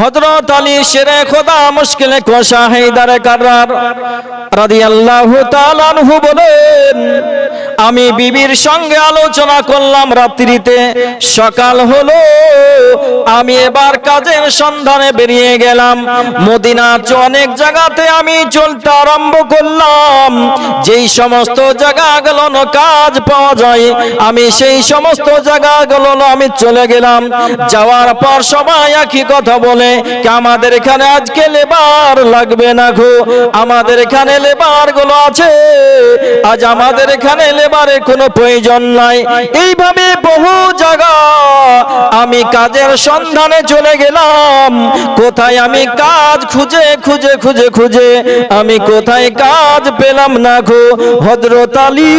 হযরত আলী শেরে খোদা মুশকিলে কোশা হায়দারে কাররার রাদিয়াল্লাহু তাআলা আনহু বলেন, আমি বিবির সঙ্গে আলোচনা করলাম রাত্রিতে, সকাল হলো, আমি এবার কাজের সন্ধানে বেরিয়ে গেলাম। মদিনার অনেক জায়গাতে আমি চলতে আরম্ভ করলাম, যেই সমস্ত জায়গাগুলো কাজ পাওয়া যায় আমি সেই সমস্ত জায়গাগুলো আমি চলে গেলাম। যাওয়ার পর সবাই একই কথা বলে, আমাদের এখানে আজকে লেবার লাগবে না গো, আমাদের এখানে লেবার গুলো আছে, আজ আমাদের এখানে লেবারের কোনো প্রয়োজন নাই। এইভাবে বহু জায়গা আমি কাজের সন্ধানে চলে গেলাম, কোথায় আমি কাজ খুঁজে খুঁজে খুঁজে খুঁজে আমি কোথায় কাজ পেলাম না গো। হযরত আলী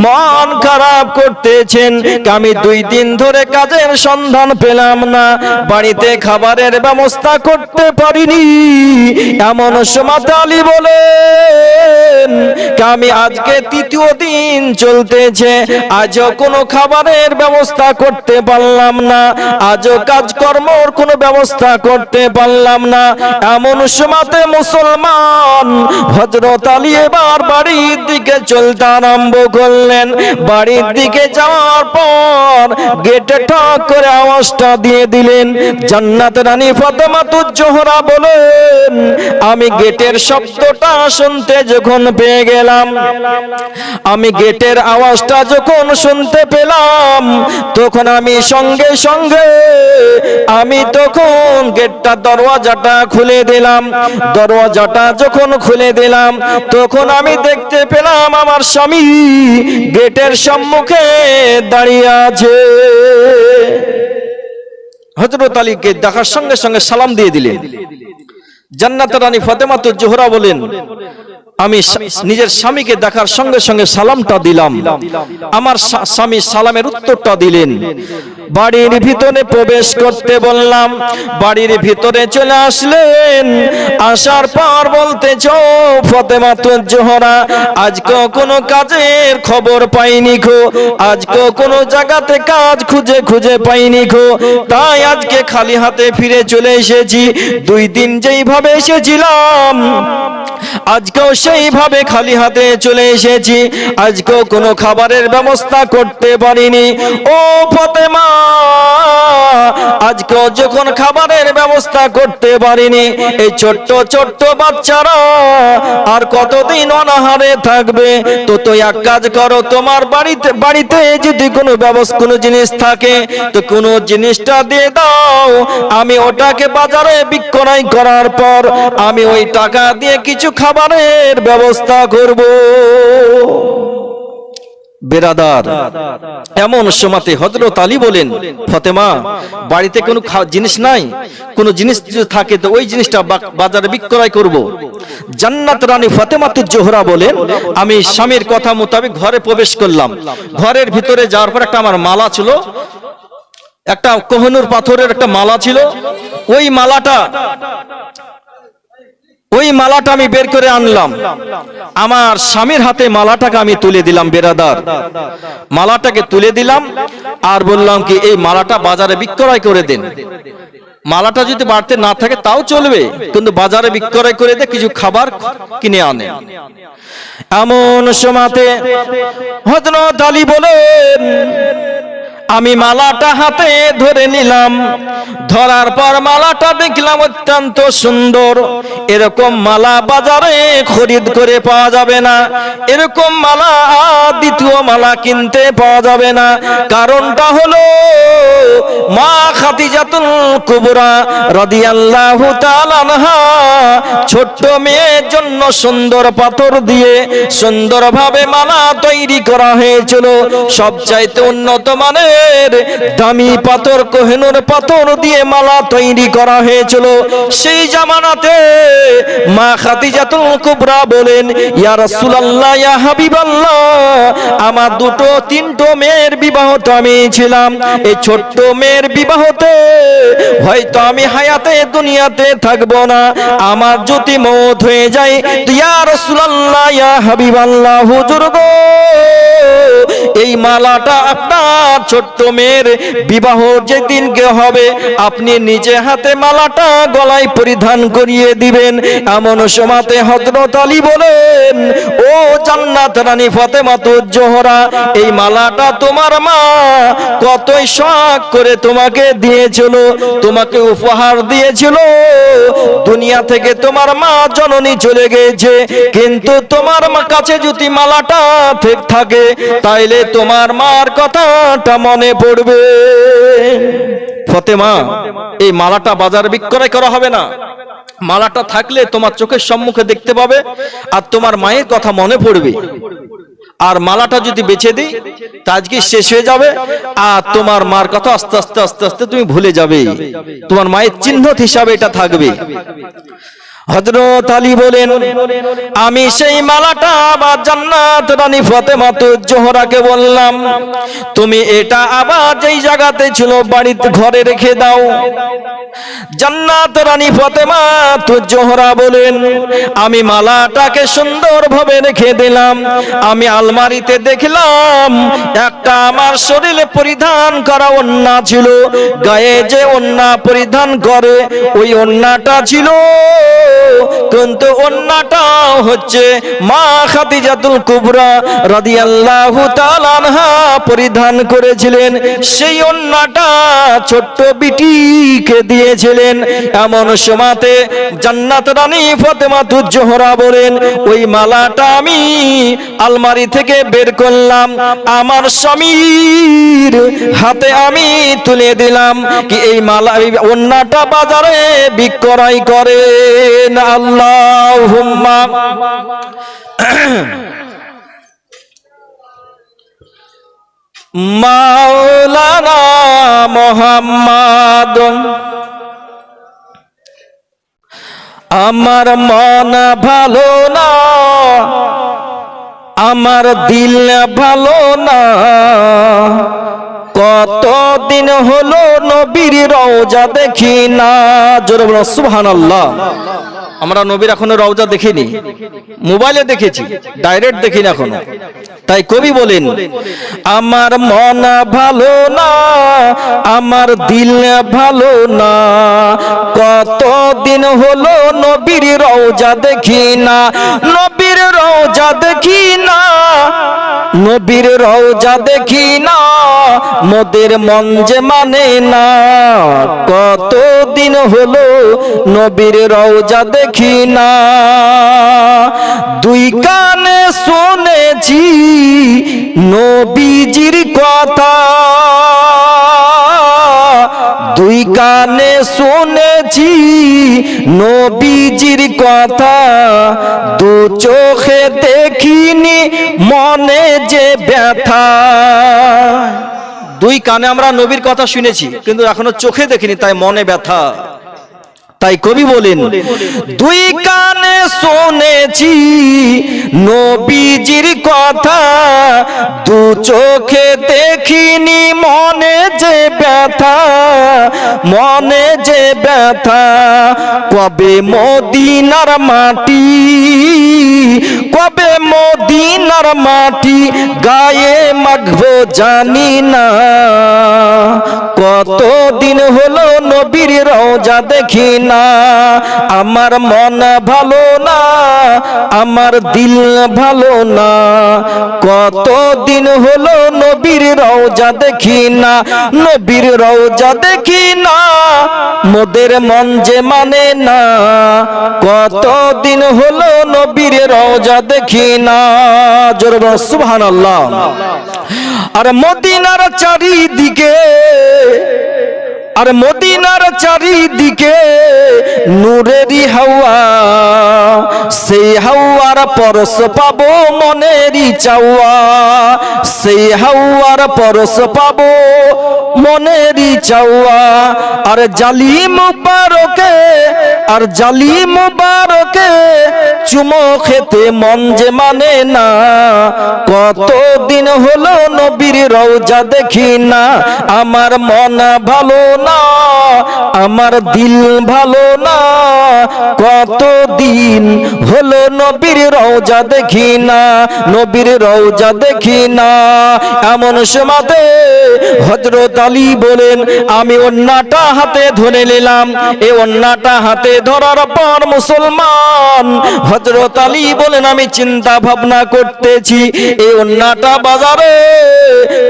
মন খারাপ করতেছেন, আমি 2 দিন ধরে কাজের সন্ধান পেলাম না, বাড়িতে খাবারের ব্যবস্থা করতে পারিনি। এমন সময় আলী বলেন, আমি আজকে 3য় দিন চলতেছে, আজও কোনো খাবারের ব্যবস্থা করতে পারলাম না, আজও কাজকর্মর কোনো ব্যবস্থা করতে পারলাম না। এমন সময়তে মুসলমান হযরত আলী এবার বাড়ির দিকে চলতে আরম্ভ করলেন। বাড়ির দিকে যাওয়ার পর গেটে ঠক করে আওয়াজটা দিয়ে দিলেন। জান্নাতের রানী ফাতেমাতুজ জোহরা বলেন, আমি গেটের শব্দটা শুনতে যখন পেয়ে গেলাম, আমি গেটের আওয়াজটা যখন শুনতে পেলাম, তখন আমি সঙ্গে সঙ্গে আমি তখন গেটটা দরওয়াজাটা খুলে দিলাম। দরওয়াজাটা যখন খুলে দিলাম তখন আমি দেখতে পেলাম আমার স্বামী গেটের সম্মুখে দাঁড়িয়ে আছে। হযরত আলীকে দেখার সঙ্গে সঙ্গে সালাম দিয়ে দিলেন। জান্নাতের রানী ফাতেমাতুজ জোহরা বলেন, আমি নিজের স্বামীকে দেখার সঙ্গে সঙ্গে সালামটা দিলাম, আমার স্বামী সালামের উত্তরটা দিলেন। বাড়ির ভিতরে প্রবেশ করতে বললাম, বাড়ির ভিতরে চলে আসলেন। আসার পর বলতেছ, ফাতেমাতুজ জোহরা আজকে কোনো কাজের খবর পাইনি গো, আজকে কোনো জায়গাতে কাজ খুঁজে খুঁজে পাইনি গো, তাই আজকে খালি হাতে ফিরে চলে এসেছি। 2 দিন যেইভাবে এসেছিলাম আজকেও সেইভাবে খালি হাতে চলে এসেছি, আজকেও কোনো খাবারের ব্যবস্থা করতে পারিনি। ও ফাতেমা, আজকেও যখন খাবারের ব্যবস্থা করতে পারিনি, এই ছোট্ট ছোট্ট বাচ্চারা আর কতদিন অনাহারে থাকবে? তো এক কাজ করো, তোমার বাড়িতে যদি কোনো জিনিস থাকে তো কোনো জিনিসটা দিয়ে দাও, আমি ওটাকে বাজারে বিক্রয় করার পর আমি ওই টাকা দিয়ে কিছু খাবারের ব্যবস্থা করব। বেরাদার, এমন সময়তে হযরত আলী বলেন, ফাতেমা বাড়িতে কোনো জিনিস নাই, কোনো জিনিস যদি থাকে তো ওই জিনিসটা বাজারে বিক্রয় করব। জান্নাতের রানী ফাতেমাতুজ জোহরা বলেন, আমি স্বামীর কথা মোতাবেক ঘরে প্রবেশ করলাম। ঘরের ভিতরে যাওয়ার পর একটা আমার মালা ছিল, একটা কোহিনূর পাথরের একটা মালা ছিল। ওই মালাটা আমি বের করে আনলাম, আমার স্বামীর হাতে মালাটাকে আমি তুলে দিলাম। বেরাদার, মালাটাকে তুলে দিলাম আর বললাম কি, এই মালাটা বাজারে বিক্রয় করে দেন। মালাটা যদি বাড়তে না থাকে তাও চলবে, কিন্তু বাজারে বিক্রয় করে দিয়ে কিছু খাবার কিনে আনে। এমন সময়তে হযরত আলী বলেন, আমি মালাটা হাতে ধরে নিলাম। ধরার পর মালাটা দেখলাম অত্যন্ত সুন্দর। এরকম মালা বাজারে খরিদ করে পাওয়া যাবে না, এরকম মালা দ্বিতীয় মালা কিনতে পাওয়া যাবে না। কারণটা হলো মা খাদিজাতুল কুবরা রাদিয়াল্লাহু তাআলা আনহা ছোট্ট মেয়ের জন্য সুন্দর পাথর দিয়ে সুন্দরভাবে মালা তৈরি করা হয়েছিল। সবচাইতে উন্নত মানের দামি পাথর, কোহিনূর পাথর দিয়ে মালা তৈরি করা হয়েছিল। সেই জামানাতে মা খাদিজাতুল কুবরা বলেন, ইয়া রাসূলুল্লাহ, ইয়া হাবিবাল্লাহ, আমার 2-3 মেয়ের বিবাহতে আমি ছিলাম। এই ছোট্ট মেয়ের বিবাহতে হয়তো আমি হায়াতে দুনিয়াতে থাকবো না, আমার যদি মওত হয়ে যায়, ইয়া রাসূলুল্লাহ, ইয়া হাবিবাল্লাহ, হুজুর গো, এই মালাটা আপনার ছোট ছোট্ট মেয়ের বিবাহ যেদিনকে হবে আপনি নিজে হাতে মালাটা গলায় পরিধান করিয়ে দিবেন। এমন সময়তে হযরত আলী বলেন, ও জান্নাত রানী ফাতেমাতুজ জোহরা, এই মালাটা তোমার মা কতই শখ করে তোমাকে দিয়েছিল, তোমাকে উপহার দিয়েছিল। দুনিয়া থেকে তোমার মা জননী চলে গেছে, কিন্তু তোমার কাছে যদি মালাটা থাকে তাইলে তোমার মার কথাটা মনে পড়বে। ফাতেমা, এই মালাটা বাজারে বিক্রয় করা হবে না, মালাটা থাকলে তোমার চোখের সম্মুখে দেখতে পাবে আর তোমার মায়ের কথা মনে পড়বে। আর মালাটা যদি বেচে দিই তা আজকে শেষ হয়ে যাবে আর তোমার মার কথা আস্তে আস্তে আস্তে আস্তে তুমি ভুলে যাবে, তোমার মায়ের চিহ্ন হিসাবে এটা থাকবে। হযরত আলী বলেন, আমি সেই মালাটা বা জান্নাত রানী ফাতেমাতুজ জোহরাকে বললাম, তুমি এটা আবার যেই জায়গাতে ছিল বাড়িতে ঘরে রেখে দাও। জান্নাত রানী ফাতেমাতুজ জোহরা বলেন, আমি মালাটাকে সুন্দরভাবে রেখে দিলাম। আমি আলমারিতে দেখলাম একটা আমার শরীরে পরিধান করা ওড়না ছিল, গায়ে যে ওড়না পরিধান করে ওই ওড়নাটা ছিল, কিন্তু ওড়নাটা হচ্ছে মা খাদিজাতুল কুবরা রাদিয়াল্লাহু তাআলা আনহা পরিধান করেছিলেন। সেই ওড়নাটা ছোট্ট বিটিকে দিয়েছিলেন। এমন সময়তে জান্নাত রানী ফাতেমাতুজ জোহরা বলেন, ওই মালাটা আমি আলমারি থেকে বের করলাম, আমার স্বামীর হাতে আমি তুলে দিলাম। কি এই মালা, এই ওড়নাটা বাজারে বিক্রয় করেন। আল্লাহুম্মা মাওলানা মুহাম্মাদ। আমার মন ভালো না, আমার দিল ভালো না, কতদিন হলো নবীর রওজা দেখি না। জোরে বলো সুবহানাল্লাহ। আমরা নবীর এখনো রওজা দেখিনি, মোবাইলে দেখেছি, ডাইরেক্ট দেখিনি এখনো। তাই কবি বলেন, আমার মন ভালো না, আমার দিল ভালো না, কতদিন হলো নবীর রওজা দেখি না, নবীর রওজা দেখি না, নবীর রওজা দেখি না, মোদের মন যে মানে না, কতদিন হলো নবীর রওজা দেখি না। দুই কানে শুনেছি নবীজির কথা, দুই কানে শুনেছি নবীজির কথা, দু চোখে দেখিনি মনে যে ব্যথা। দুই কানে আমরা নবীর কথা শুনেছি কিন্তু এখনো চোখে দেখিনি, তাই মনে ব্যথা। তাই কবি বলেন, দুই কানে শুনেছি নবীজির কথা, দু চোখে দেখিনি মনে যে ব্যথা, মনে যে ব্যথা। কবে মদিনার মাটি, কবে মদিনার মাটি গায়ে মাখবো জানি না, কতদিন হলো নবীর রওজা দেখি না। আমার মন ভালো না, আমার দিল ভালো না, কতদিন হলো নবীর রওজা দেখি না, নবীর রওজা দেখি না, মোদের মন যে মানে না, কতদিন হলো নবীর রওজা দেখি না। জোরে বলো সুবহানাল্লাহ। আর মদিনার চারিদিকে, আর মদিনার চারিদিকে নূরেরই হাওয়া, সেই হাওয়ার পরশ পাবো মনেরই চাওয়া, সেই হাওয়ার পরশ পাবো মনেরই চাওয়া আর জালি মুবারকে আর জালি মুবারকে চুমো খেতে মন যে মানে না কতদিন হলো নবীর রওজা দেখি না আমার মন ভালো না আমার দিল ভালো না কতদিন হলো নবীর রওজা দেখি না নবীর রওজা দেখি না এমন সময়তে হযরত আলী বলেন আমি ওন্নাটা হাতে ধরে নিলাম এই ওন্নাটা হাতে ধরার পর মুসলমান হযরত আলী বলেন আমি চিন্তা ভাবনা করতেছি এই ওন্নাটা বাজারে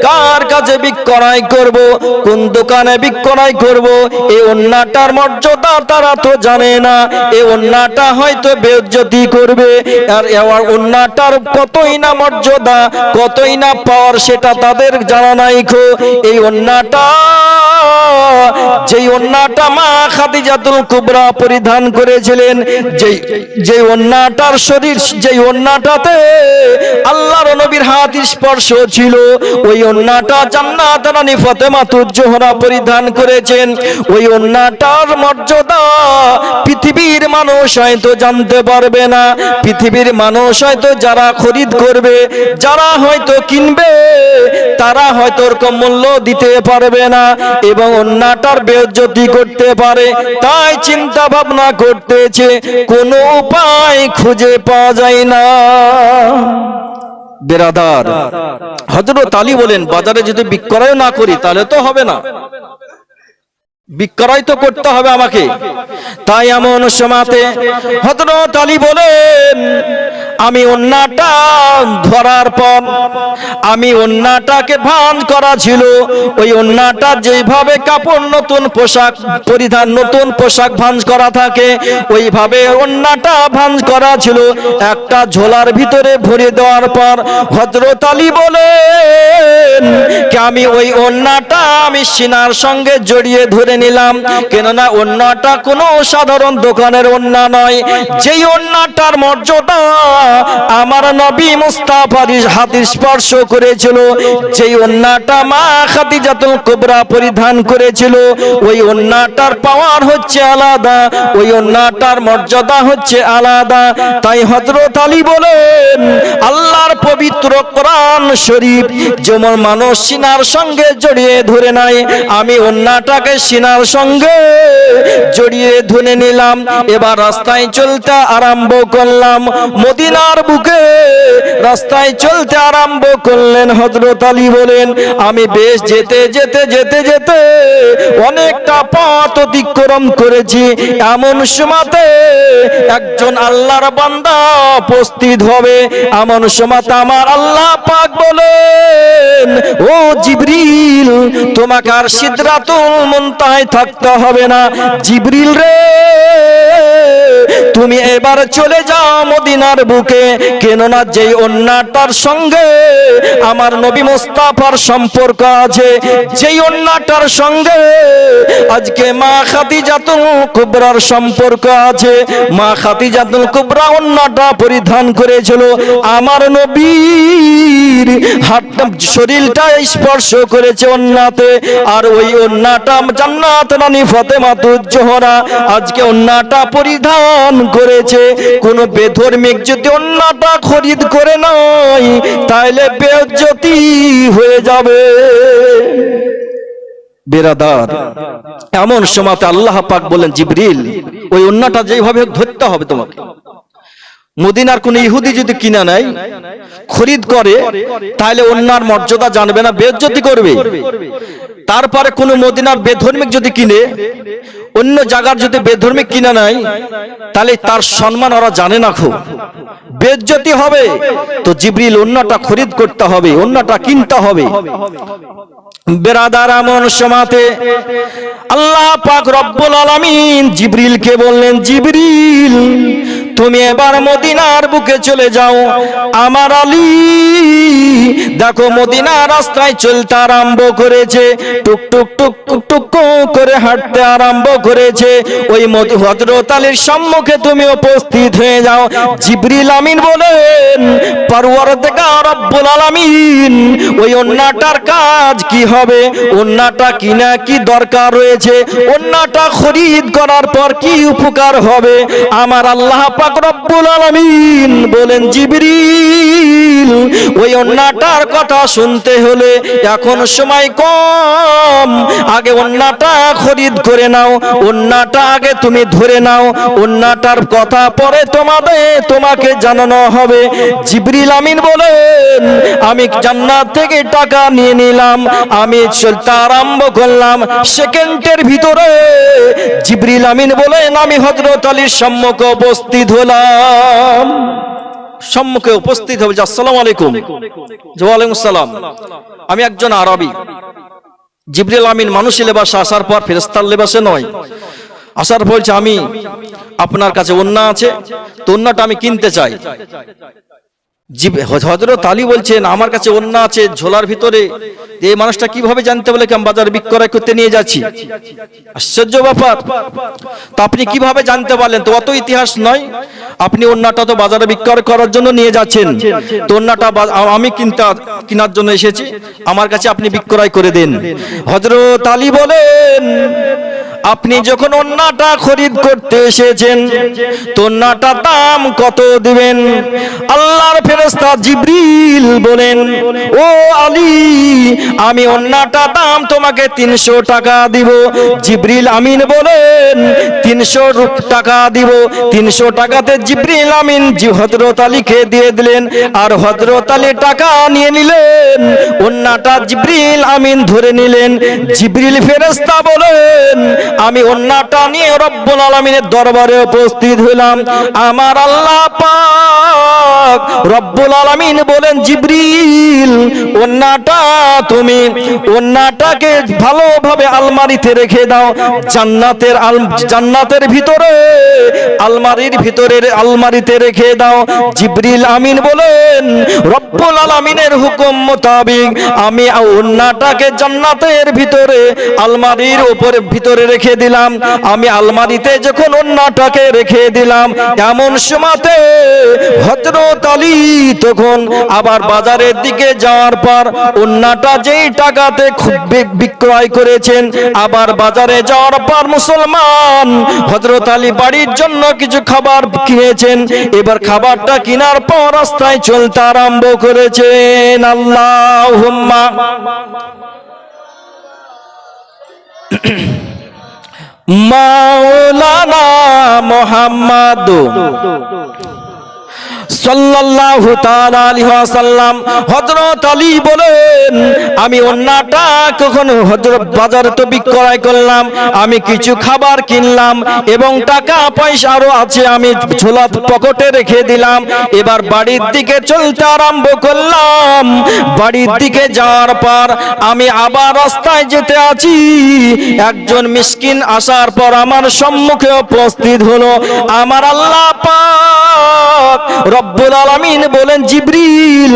কার কাছে বিক্রয় করব কোন দোকানে বিক্রয় করব এই ওন্নাটার মর্যাদা তারা তো জানে না এই ওন্নাটা হয়তো বেইজ্জতি করবে আর এই ওন্নাটার কতই না মর্যাদা কতই না পাওয়ার সেটা তাদের জানা নাই খো এই ওন্নাটা যেই ওন্নাটা মা খাদিজাতুল কুবরা পরিধান করেছিলেন যেই ওন্নাটার শরীর যেই ওন্নাটাতে আল্লাহর নবীর হাত স্পর্শ ছিল ওই ওন্নাটা জান্নাত রানী ফাতেমাতুজ জোহরা পরিধান করেছেন ওই ওন্নাটার মর্যাদা পৃথিবীর মানুষ হয়তো জানতে পারবে না পৃথিবীর মানুষ হয়তো যারা খরিদ করবে যারা হয়তো কিনবে তারা হয়তো ওরকম মূল্য দিতে পারবে না এবং ওন্নাটার বেইজ্জতি করতে পারে তাই চিন্তা ভাবনা করতেছে কোনো উপায় খুঁজে পাওয়া যায় না বেরাদার হযরত আলী বলেন বাজারে যদি বিক্রয় না করি তাহলে তো হবে না বিক্রয় তো করতে হবে আমাকে তাই এমন সময়তে হযরত আলী বলেন আমি ওন্নাটা ধরার পর আমি ওন্নাটাকে ভাঁজ করা ছিল ওই ওন্নাটা যেভাবে কাপড় নতুন পোশাক পরিধান নতুন পোশাক ভাঁজ করা থাকে ওইভাবে ওন্নাটা ভাঁজ করা ছিল একটা ঝোলার ভিতরে ভরে দেওয়ার পর হযরত আলী বলেন কি আমি ওই ওন্নাটা আমি সিনার সঙ্গে জড়িয়ে ধরে নিলাম কেননা ওন্নাটা কোনো সাধারণ দোকানের ওন্না নয় যেই ওন্নাটার মর্যাদা আমার নবী মুস্তাফার হাত স্পর্শ করেছিল যেই ওন্নাটা মা খাদিজাতুল কুবরা পরিধান করেছিল ওই ওন্নাটার পাওয়ার হচ্ছে আলাদা ওই ওন্নাটার মর্যাদা হচ্ছে আলাদা তাই হযরত আলী বলেন আল্লাহর পবিত্র কোরআন শরীফ যেমন মানুষ সিনার সঙ্গে জড়িয়ে ধরে নাই আমি ওন্নাটাকে সিনার সঙ্গে জড়িয়ে ধরে নিলাম এবার রাস্তায় চলতে আরম্ভ করলাম মদিনার বুকে রাস্তায় চলতে আরম্ভ করলেন হযরত আলী বলেন আমি বেশ যেতে যেতে যেতে যেতে অনেকটা পথ অতিক্রম করেছি এমন সময়তে একজন আল্লাহর বান্দা উপস্থিত হবে এমন সময়তে আমার আল্লাহ পাক বলেন ও জিবরিল তোমাকে আর সিদরাতুল মুনতাহায় থাকতে হবে না জিবরিল রে তুমি এবার চলে যাও মদিনার বুকে কেননা যেই ওন্নাটার সঙ্গে আমার নবী মুস্তাফার সম্পর্ক আছে যেই ওন্নাটার সঙ্গে আজকে মা খাদিজাতুল কুবরার সম্পর্ক আছে মা খাদিজাতুল কুবরা ওন্নাটা পরিধান করেছিল আমার নবীর হাতটা শরীরটা স্পর্শ করেছে ওন্নাতে আর ওই ওন্নাটা জান্নাত রানী ফাতেমাতুজ জোহরা আজকে ওন্নাটা পরিধান করেছে কোন বেধর্মিক যদি ওন্নাটা খরিদ করে নয় তাহলে বেইজ্জতি হয়ে যাবে বেরাদার এমন সময়তে আল্লাহ পাক বলেন জিবরিল ওই ওন্নাটা যেভাবে ধরতে হবে তোমাকে মদিনার কোন ইহুদি যদি কিনা নেয় খরিদ করে তাহলে ওন্নার মর্যাদা জানবে না বেইজ্জতি করবে তারপরে কোন মদিনার বেধর্মিক যদি কিনে অন্য জায়গার যদি বেধর্মিক কিনা নেয় তাহলে তার সম্মান ওরা জানে না খুব বেইজ্জতি হবে তো জিবরিল ওন্নাটা খরিদ করতে হবে ওন্নাটা কিনতে হবে বেরাদার এমন সময়তে আল্লাহ পাক রব্বুল আলামিন জিবরিলকে বললেন জিবরিল তুমি এবার মদিনার বুকে চলে যাও। আমার আলী দেখো মদিনার রাস্তায় চলতে আরম্ভ করেছে, টুক টুক টুক টুক টুক করে হাঁটতে আরম্ভ করেছে। ওই হযরত আলীর সম্মুখে তুমি উপস্থিত হয়ে যাও। জিবরিল আমিন বলেন, পরওয়ারদিগার রব্বুল আলামিন, ওই ওন্নাটার কাজ কি হবে, ওন্নাটা কিনা কি দরকার রয়েছে, ওন্নাটা খরিদ করার পর কি উপকার হবে। আমার আল্লাহ পাক রব্বুল আলামিন বলেন, জিবরিল ওই ওন্নাটার কথা শুনতে হলে এখন সময় কম, আগে ওন্নাটা খরিদ করে নাও, ওন্নাটা আগে তুমি ধরে নাও, ওন্নাটার কথা পরে তোমাকে জানানো হবে। জিবরিল আমিন বলেন, আমি জান্নাত থেকে টাকা নিয়ে নিলাম, আমি চলতে আরম্ভ করলাম। সেকেন্ডের ভিতরে জিবরিল আমিন বলেন, আমি হযরত আলীর সম্মুখে উপস্থিত হলাম। সম্মুখে উপস্থিত হবে, আসসালামু আলাইকুম। ওয়ালাইকুম আসসালাম। আমি একজন আরবি। জিবরিল আমিন মানুষের লেবাসে আসার পর ফেরেশতার লেবাসে নয়, আসার পর বলছে, আমি আপনার কাছে ওন্না আছে তো ওন্নাটা আমি কিনতে চাই। হযরত আলী বলছেন, আমার কাছে ওন্না আছে ঝোলার ভিতরে। এই মানুষটা কিভাবে জানতে বলে আমি বাজারে বিক্রয় করতে নিয়ে যাচ্ছি? আশ্চর্য ব্যাপার। তো আপনি কিভাবে জানতে পারলেন? তো অত ইতিহাস নয়, আপনি ওন্নাটা তো বাজারে বিক্রয় করার জন্য নিয়ে যাচ্ছেন, তো ওন্নাটা আমি কেনার জন্য এসেছি, আমার কাছে আপনি বিক্রয় করে দেন। হযরত আলী বলেন, আপনি যখন ওন্নাটা খরিদ করতে এসেছেন তো ওন্নাটার দাম কত দিবেন? আল্লাহর ফেরেশতা জিবরিল বলেন, ও আলী, আমি ওন্নাটার দাম তোমাকে 300 টাকা দিব। জিবরিল আমিন বলেন, 300 টাকা দিব। 300 টাকাতে জিবরিল আমিন হযরত আলীকে দিয়ে দিলেন, আর হযরত আলী টাকা নিয়ে নিলেন, ওন্নাটা জিবরিল আমিন ধরে নিলেন। জিবরিল ফেরেশতা বলেন, আমি ওন্নাটা নিয়ে রব্বুল আলামিনের দরবারে উপস্থিত হলাম। আমার আল্লাহ পাক রব্বুল আলামিন বলেন, জিবরিল ওন্নাটাকে ভালোভাবে আলমারিতে রেখে দাও, জান্নাতের ভিতরে আলমারিতে রেখে দাও। জিবরিল আমিন বলেন, রব্বুল আলামিনের হুকুম মোতাবেক আমি ওন্নাটাকে জান্নাতের ভিতরে আলমারির ভিতরে রেখে দিলাম। আমি আলমারিতে যখন ওন্নাটাকে রেখে দিলাম, এমন সময়তে হযরত আলী তখন আবার বাজারের দিকে যাওয়ার পর ওন্নাটা যেই টাকাতে বিক্রয় করেছেন, আবার বাজারে যাওয়ার পর মুসলমান হযরত আলী বাড়ির জন্য কিছু খাবার কিনেছেন। এবার খাবারটা কেনার পর রাস্তায় চলতে আরম্ভ করেছেন। আল্লাহুম্মা মাওলানা মুহাম্মদ সাল্লাল্লাহু তাআলা আলাইহি ওয়াসাল্লাম। হযরত আলী বলেন, আমি ওন্নাটা কখন হযরত বাজারে তো বিক্রয় করলাম, আমি কিছু খাবার কিনলাম এবং টাকা পয়সা আরো আছে, আমি ঝোলা পকেটে রেখে দিলাম। এবার বাড়ির দিকে চলতে আরম্ভ করলাম। বাড়ির দিকে যাওয়ার পর আমি আবার রাস্তায় যেতে আছি, একজন মিসকিন আসার পর আমার সম্মুখে উপস্থিত হলো। আমার আল্লাহ পাক রব্বুল আলামিন বলেন, জিবরিল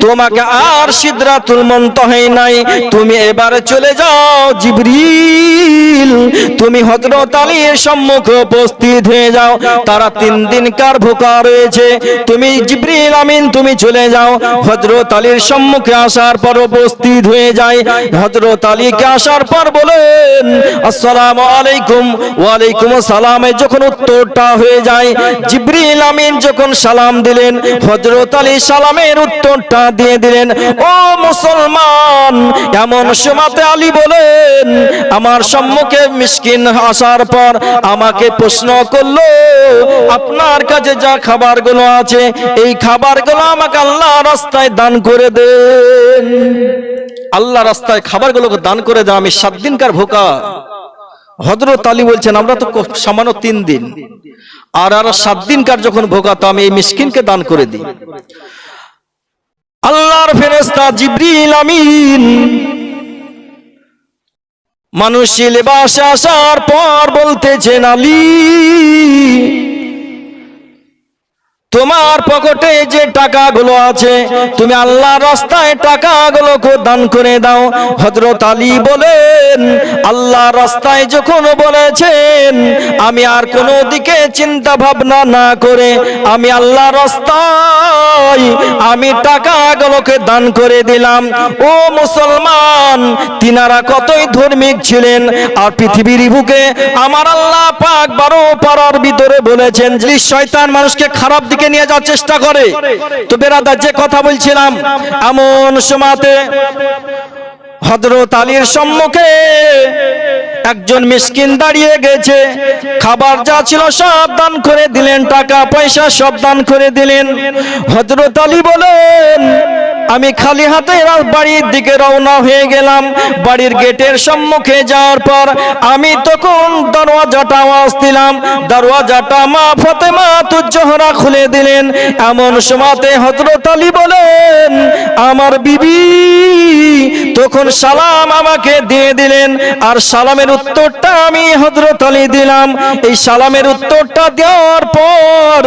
তোমাকে আর সিদরাতুল মুনতাহায় নাই, তুমি এবারে চলে যাও। জিবরিল তুমি হযরত আলীর সম্মুখে উপস্থিত হয়ে যাও, তারা 3 দিনকার ভোকা রয়েছে, তুমি জিবরিল আমিন তুমি চলে যাও। হযরত আলীর সম্মুখে আসার পর উপস্থিত হয়ে যায়। হযরত আলীকে আসার পর বলেন, আসসালামু আলাইকুম। ওয়ালাইকুম আসসালাম যখন উত্তরটা হয়ে যায়, জিবরিল আমিন যখন সালাম দিলেন, হযরত আলী সালামের উত্তরটা দিয়ে দিলেন। ও মুসলমান, এমন সময়তে আলী বলেন, আমার সম্মুখে মিসকিন আসার পর আমাকে প্রশ্ন করলো, আপনার কাছে যা খাবারগুলো আছে এই খাবারগুলো আমাকে আল্লাহর রাস্তায় দান করে দেন। আল্লাহর রাস্তায় খাবারগুলোকে দান করে দেন, আমি 7 দিনকার ভোকা। হযরত আলী বলছেন, আমরা তো সামান্য 3 দিন, আর 7 দিনকার যখন ভোকা, তো আমি এই মিসকিনকে দান করে দিই। আল্লাহর ফেরেশতা জিবরিল আমিন মানুষী লেবাসে আসার পর বলতেছেন, আলী তোমার পকেটে যে টাকাগুলো আছে তুমি আল্লাহর রাস্তায় টাকাগুলোকে দান করে দাও। হযরত আলী বলেন আল্লাহর রাস্তায় যখন বলেছেন আমি আর কোনো দিকে চিন্তা ভাবনা না করে আমি আল্লাহর রাস্তায় আমি টাকাগুলোকে দান করে দিলাম। ও মুসলমান, তিনারা কতই ধার্মিক ছিলেন। আর পৃথিবীর বুকে আমার আল্লাহ পাক 12 পারার ভিতরে বলেছেন যে শয়তান মানুষকে খারাপ দিকে নিয়ে যাওয়ার চেষ্টা করে। তো বেরাদার যে কথা বলছিলাম, এমন সময়তে হযরত আলীর সম্মুখে একজন মিসকিন দাঁড়িয়ে গেছে। খাবার যা ছিল সব দান করে দিলেন, টাকা পয়সা সব দান করে দিলেন। হযরত আলী বলেন আমি খালি হাতে বাড়ির দিকে রওনা হয়ে গেলাম। বাড়ির গেটের সম্মুখে যাওয়ার পর আমি তখন দরওয়াজাটা আওয়াজ দিলাম, দরওয়াজাটা মা ফাতেমা তুজ-জোহরা খুলে দিলেন। এমন সময়তে হযরত আলী বলেন আমার বিবি তখন সালাম আমাকে দিয়ে দিলেন। আর সালামের উত্তরটা আমি হযরত আলী দিলাম। এই সালামের উত্তরটা দেওয়ার পর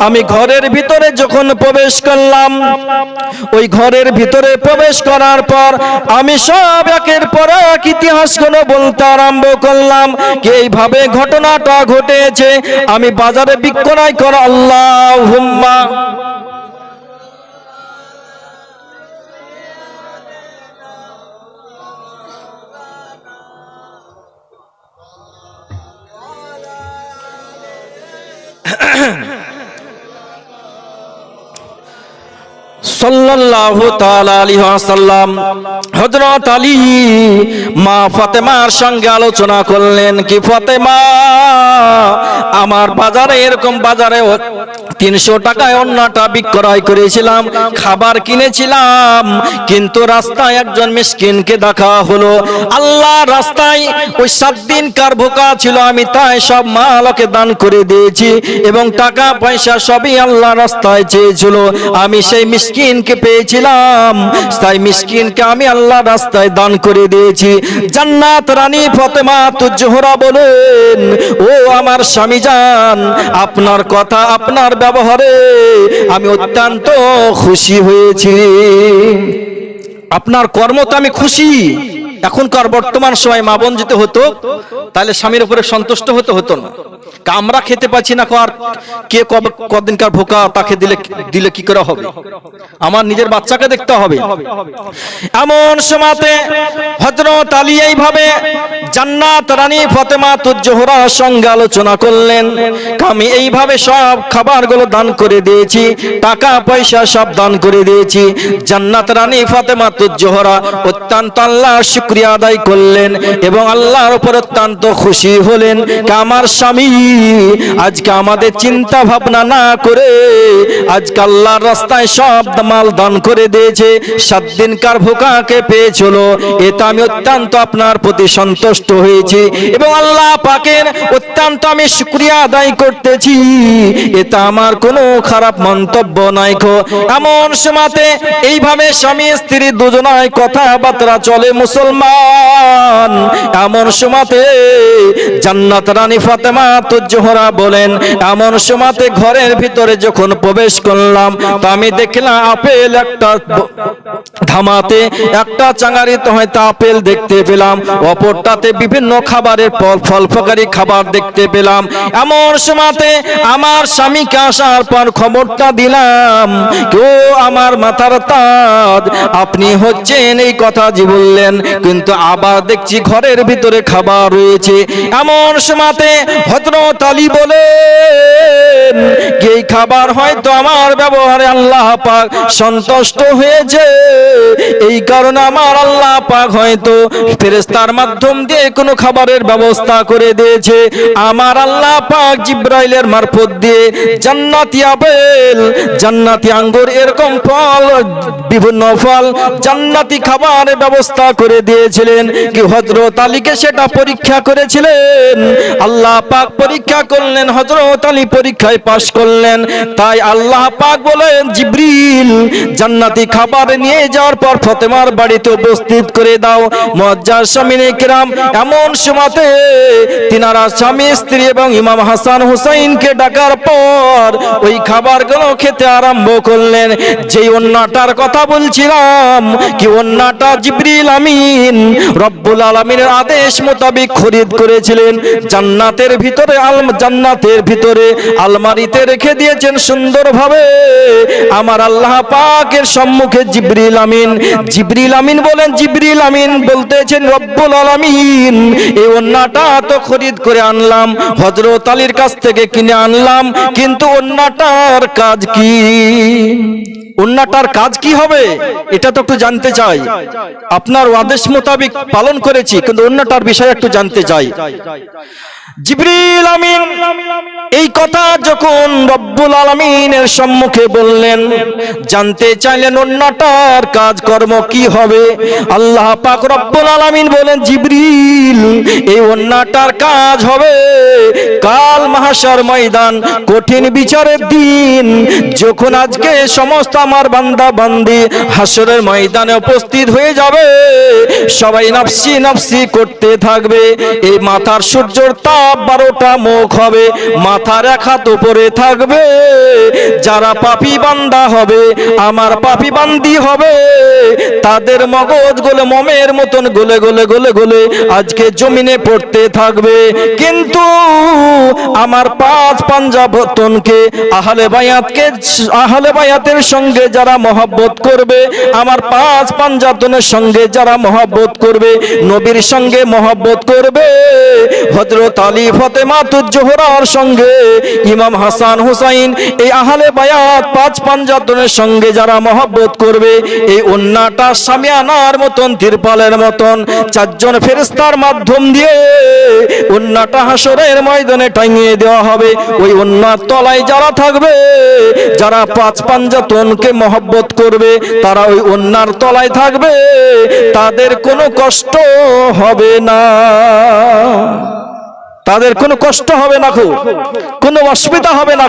আমি ঘরের ভিতরে যখন প্রবেশ করলাম, ওই ঘরের ভিতরে প্রবেশ করার পর আমি সব একের পর এক ইতিহাসগুলো বলতে আরম্ভ করলাম যে এইভাবে ঘটনাটা ঘটেছে। আমি বাজারে বিক্রয় করা আল্লাহুম্মা সাল্লাল্লাহু তাআলা আলাইহি ওয়াসাল্লাম হযরত আলী মা ফাতেমার সঙ্গে আলোচনা করলেন কি ফাতেমা আমার বাজারে এরকম বাজারে 300 টাকায় অন্যটা বিক্রয় করেছিলাম, খাবার কিনেছিলাম, কিন্তু রাস্তায় একজন মিসকিনকে দেখা হলো। আল্লাহ রাস্তায় ওই 7 দিনকার ভোকা ছিল, আমি তাই সব মালকে দান করে দিয়েছি এবং টাকা পয়সা সবই আল্লাহ রাস্তায় চেয়েছিল। আমি সেই মিসকিনকে পেয়েছিলাম, তাই মিসকিনকে আমি আল্লাহ রাস্তায় দান করে দিয়েছি। জান্নাত রানী ফাতেমা তুজ-জোহরা বলেন ও আমার স্বামী জান, আপনার কথা আপনার ব্যবহারে আমি অত্যন্ত খুশি হয়েছি। আপনার কর্মতে আমি খুশি। এখনকার বর্তমান সময় মা বোন যেতে হতো তাহলে স্বামীর উপরে সন্তুষ্ট হতো না। আমরা খেতে পাচ্ছি না, আর কে কদিনকার ভোকা তাকে দিলে কি করে হবে? আমার নিজের বাচ্চাকে দেখতে হবে। এমন সময়তে হযরত আলী এইভাবে জান্নাত রানী ফাতেমা তুজ-জোহরার সঙ্গে আলোচনা করলেন, আমি এইভাবে সব খাবারগুলো দান করে দিয়েছি, টাকা পয়সা সব দান করে দিয়েছি। জান্নাত রানী ফাতেমা তুজ-জোহরা অত্যন্ত আল্লাহর শুকরিয়া আদায় করলেন এবং আল্লাহর উপর অত্যন্ত খুশি হলেন। আমার স্বামী আজকে আমাদের চিন্তা ভাবনা না করে আজকে আল্লাহর রাস্তায় সব মাল দান করে দিয়েছে, 7 দিনকার ভোকাকে পেয়েছিল। এটা আমি অত্যন্ত আপনার প্রতি সন্তুষ্ট হয়েছি এবং আল্লাহ পাকের অত্যন্ত আমি শুকরিয়া আদায় করতেছি। এটা আমার কোনো খারাপ মন্তব্য নাই। এমন সময়তে এইভাবে স্বামী স্ত্রী দুজনায় কথাবার্তা চলে মুসলমান। এমন সময়তে জান্নাত রানী ফাতেমা তুজ-জোহরা বলেন এমন সময়তে ঘরের ভিতরে যখন প্রবেশ করলাম তো আমি দেখলাম আপেল একটা ধামাতে একটা চাঙারিতে হয়তো আপেল দেখতে পেলাম, অপরটাতে বিভিন্ন খাবারের ফল ফকারি খাবার দেখতে পেলাম। এমন সময়তে আমার স্বামীকে আসার পর খবরটা দিলাম, কেউ আমার মাথার তাজ আপনি হচ্ছেন এই কথা যে বললেন, কিন্তু আবার দেখছি ঘরের ভিতরে খাবার রয়েছে। এমন সময়তে হযরত আলী বলেন এই খাবার হয়তো আমার ব্যবহারে আল্লাহ পাক সন্তুষ্ট হয়েছে, এই কারণে আমার আল্লাহ পাক হয়তো ফেরেশতার মাধ্যম দিয়ে কোনো খাবারের ব্যবস্থা করে দিয়েছে। আমার আল্লাহ পাক জিবরাইলের মারফত দিয়ে জান্নাতি আপেল, জান্নাতি আঙ্গুর, এরকম ফল, বিভিন্ন ফল, জান্নাতি খাবারের ব্যবস্থা করে দিয়ে করেছিলেন কি হযরত আলীকে সেটা পরীক্ষা করেছিলেন। আল্লাহ পাক পরীক্ষা করলেন, হযরত আলী পরীক্ষায় পাশ করলেন। তাই আল্লাহ পাক বলেন জিবরিল জান্নাতি খাবার নিয়ে যাওয়ার পর ফাতেমার বাড়িতে উপস্থিত করে দাও। মুআজ্জাজ সামিনে কিরাম এমন সময়তে তিনারা স্বামী স্ত্রী এবং ইমাম হাসান হুসাইনকে ডাকার পর ওই খাবারগুলো খেতে আরম্ভ করলেন। যেই ওন্নাটার কথা বলছিলাম কি ওন্নাটা জিবরিল আমিন রব্বুল আলামিনের আদেশ মোতাবেক খরিদ করেছিলেন। জান্নাতের ভিতরে আলমারিতে রেখে দিয়েছেন সুন্দরভাবে। আমার আল্লাহ পাকের সম্মুখে জিবরিল আমিন বলেন, জিবরিল আমিন বলতেছেন রব্বুল আলামিন এই ওন্নাটা তো খরিদ করে আনলাম, হযরত আলীর কাছ থেকে কিনে আনলাম, কিন্তু ওন্নাটার কাজ কি? ওন্নাটার কাজ কি হবে এটা তো একটু জানতে চাই। আপনার আদেশ মোতাবেক পালন করেছি, কিন্তু ওন্নাটার বিষয়ে একটু জানতে চাই। জিবরিল আমিন এই কথা যখন রব্বুল আলামিনের সম্মুখে বললেন, জানতে চাইলেন ওন্নাটার কাজকর্ম কি হবে। আল্লাহ পাক রব্বুল আলামিন বলেন জিবরিল এই ওন্নাটার কাজ হবে কাল মাহশার ময়দান, কঠিন বিচারের দিন, যখন আজকে সমস্ত আমার বান্দা বান্দি হাসরের ময়দানে উপস্থিত হয়ে যাবে, সবাই নাফসি নাফসি করতে থাকবে। এই মাথার সূর্যের তাপ 12টা মুখ হবে, মাথার এক হাত উপরে থাকবে। যারা পাপী বান্দা হবে, আমার পাপী বান্দি হবে, তাদের মগজ গলে মোমের মতন গলে গলে গলে গলে আজকে জমিনে পড়তে থাকবে। কিন্তু আমার 5 পাঞ্জাবতনকে আহলে বায়াতের সঙ্গে যারা মহব্বত করবে, আমার 5 পাঞ্জাবতনের সঙ্গে যারা মহব্বত করবে, নবীর সঙ্গে মহব্বত করবে, হযরত আলী ফাতেমাতুজ জোহরার সঙ্গে ইমাম হাসান হুসাইন, এই আহলে বায়াত 5 পাঞ্জাবতনের সঙ্গে যারা মহব্বত করবে, এই ওন্নাটা শামিয়ানার মতন তিরপালের মতন 4 জন ফেরেশতার মাধ্যম দিয়ে ওন্নাটা হাসরের ময়দানে টাঙিয়ে দেওয়া হবে। ওই ওন্নার তলায় যারা থাকবে, যারা 5 পাঞ্জাবতনকে মহব্বত করবে, তারা ওই ওন্নার তলায় থাকবে, তাদের কোনো কষ্ট হবে না, তাদের কোনো কষ্ট হবে না, কোনো অসুবিধা হবে না।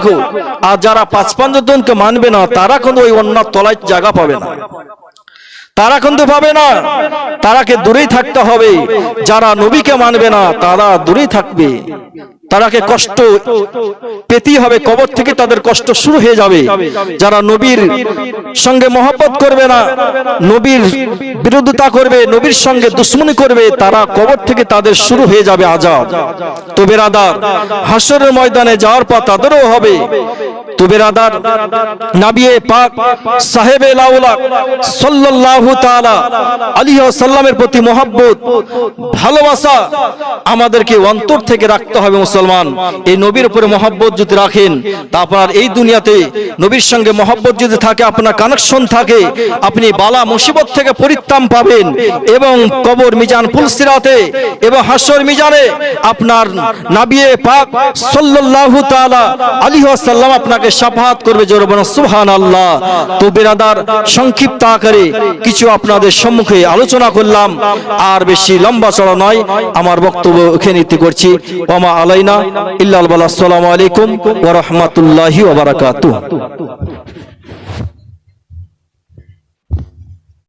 আর যারা 5 পাঞ্জাবতনকে মানবে না, তারা কিন্তু ওই ওন্নার তলায় জায়গা পাবে না, তারা কিন্তু পাবে না, তারাকে দূরেই থাকতে হবে। যারা নবীকে মানবে না, তারা দূরেই থাকবে, তারাকে কষ্ট পেতেই হবে, কবর থেকে তাদের কষ্ট শুরু হয়ে যাবে। যারা নবীর সঙ্গে মহব্বত করবে না, নবীর বিরোধিতা করবে, নবীর সঙ্গে দুশ্মনী করবে, তারা কবর থেকে তাদের শুরু হয়ে যাবে আযাব। তো বেরাদার, হাসরের ময়দানে যাওয়ার পর তাদেরও হবে। তো বেরাদার, নবী পাক সাহেবে লাউলা সাল্লাল্লাহু তাআলা আলাইহি ওয়াসাল্লামের প্রতি মহব্বত ভালোবাসা আমাদেরকে অন্তর থেকে রাখতে হবে। মুসলমান, এই নবীর উপরে মহব্বত যদি রাখেন, তারপর এই দুনিয়াতে নবীর সঙ্গে মহব্বত যদি থাকে, আপনার কানেকশন থাকে, আপনি বালা মুসিবত থেকে পরিত্রাণ পাবেন, এবং কবর মিজান পুলসিরাতে এবং হাসর মিজানে আপনার নবী পাক সাল্লাল্লাহু তাআলা আলাইহি ওয়াসাল্লাম আপনাকে শাফাআত করবে। জোরে বলুন সুবহানাল্লাহ। তো বিরাদার, সংক্ষিপ্ত আকারে কিছু আপনাদের সম্মুখে আলোচনা করলাম, আর বেশি লম্বা চড়া নয়, আমার বক্তব্য এখানে ইতি করছি। ওমা আলাইনা ইল্লাল বালাগ। আসসালামু আলাইকুম ওয়া রাহমাতুল্লাহি ওয়া বারাকাতুহু।